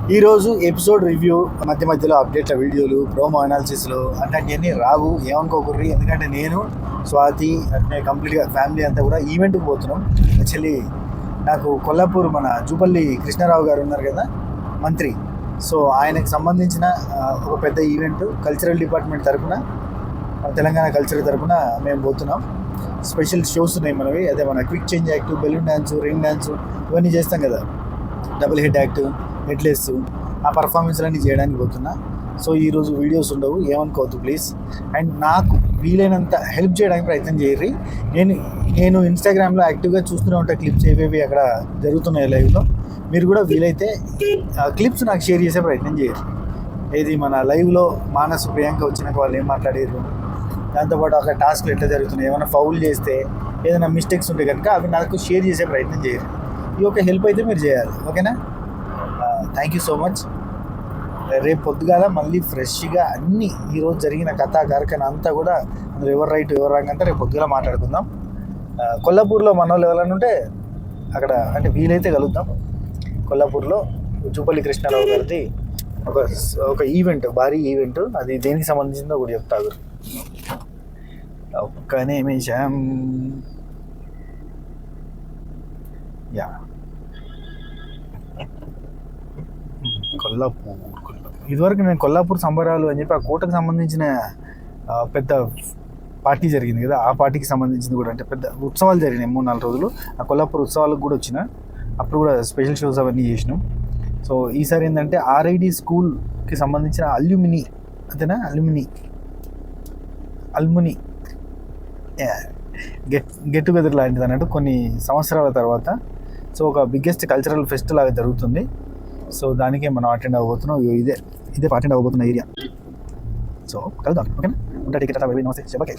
ఈరోజు episode review, మధ్య మధ్యలో అప్డేట్ల వీడియోలు, ప్రోమో అనాలిసిస్లు అట్లాంటివన్నీ రావు, ఏమనుకోకర్రి. ఎందుకంటే నేను, స్వాతి అంటే కంప్లీట్గా ఫ్యామిలీ అంతా కూడా ఈవెంట్కి పోతున్నాం. యాక్చువల్లీ నాకు కొల్లాపూర్ మన జూపల్లి కృష్ణారావు గారు ఉన్నారు కదా, మంత్రి. సో ఆయనకు సంబంధించిన ఒక పెద్ద ఈవెంట్ కల్చరల్ డిపార్ట్మెంట్ తరఫున, తెలంగాణ కల్చర్ తరఫున మేము పోతున్నాం. స్పెషల్ షోస్ ఉన్నాయి మనవి. అదే మన quick change act, balloon dance, ring dance ఇవన్నీ చేస్తాం కదా, డబుల్ హెడ్ యాక్ట్, హెడ్లెస్, ఆ పర్ఫార్మెన్స్లన్నీ చేయడానికి పోతున్నా. సో ఈరోజు వీడియోస్ ఉండవు, ఏమనుకోవద్దు ప్లీజ్. అండ్ నాకు వీలైనంత హెల్ప్ చేయడానికి ప్రయత్నం చేయర్రి. నేను ఇన్స్టాగ్రామ్లో యాక్టివ్గా చూస్తూనే ఉంటా క్లిప్స్ ఏవేవి అక్కడ జరుగుతున్నాయి లైవ్లో. మీరు కూడా వీలైతే క్లిప్స్ నాకు షేర్ చేసే ప్రయత్నం చేయరు. ఏది మన లైవ్లో మానస్, ప్రియాంక వచ్చినాక వాళ్ళు ఏం మాట్లాడారు, దాంతోపాటు అక్కడ టాస్క్లు ఎట్లా జరుగుతున్నాయి, ఏమైనా ఫౌల్ చేస్తే ఏదైనా మిస్టేక్స్ ఉంటే కనుక అవి నాకు షేర్ చేసే ప్రయత్నం చేయరు. ఈ ఒక హెల్ప్ అయితే మీరు చేయాలి, ఓకేనా? Thank you so much. రేపు పొద్దుగాల మళ్ళీ ఫ్రెష్గా అన్నీ ఈరోజు జరిగిన కథా కార్ఖాన అంతా కూడా అందులో ఎవరు రైట్ ఎవరు రాంగ్ అంతా రేపు పొద్దుగాల మాట్లాడుకుందాం. కొల్లాపూర్లో మన వాళ్ళు ఎవరైనా ఉంటే అక్కడ అంటే వీలైతే కలుద్దాం. కొల్లాపూర్లో జూపల్లి కృష్ణారావు గారిది ఒక ఈవెంట్, భారీ ఈవెంట్. అది దేనికి సంబంధించిందో ఒకటి చెప్తారు. ఒక్క నిమిషం. యా, కొల్లాపూర్. ఇదివరకు నేను కొల్లాపూర్ సంబరాలు అని చెప్పి ఆ కోటకు సంబంధించిన పెద్ద పార్టీ జరిగింది కదా, ఆ పార్టీకి సంబంధించింది కూడా, అంటే పెద్ద ఉత్సవాలు జరిగినాయి 3-4 రోజులు. ఆ కొల్లాపూర్ ఉత్సవాలకు కూడా వచ్చిన, అప్పుడు కూడా స్పెషల్ షోస్ అవన్నీ చేసినాం. సో ఈసారి ఏంటంటే ఆర్ఐడి స్కూల్కి సంబంధించిన అల్యూమిని, అంతేనా, అల్ముని గెట్ టుగెదర్ లాంటిది అన్నట్టు కొన్ని సంవత్సరాల తర్వాత. సో ఒక బిగ్గెస్ట్ కల్చరల్ ఫెస్ట్ లాగా జరుగుతుంది. సో దానికే మనం అటెండ్ అవ్వబోతున్నాం. ఇదే అటెండ్ అవ్వబోతున్న ఏరియా. సో కలుద్దాం, ఓకేనా? ఉంటా. టికెట్ నమస్తే, చెప్పకే.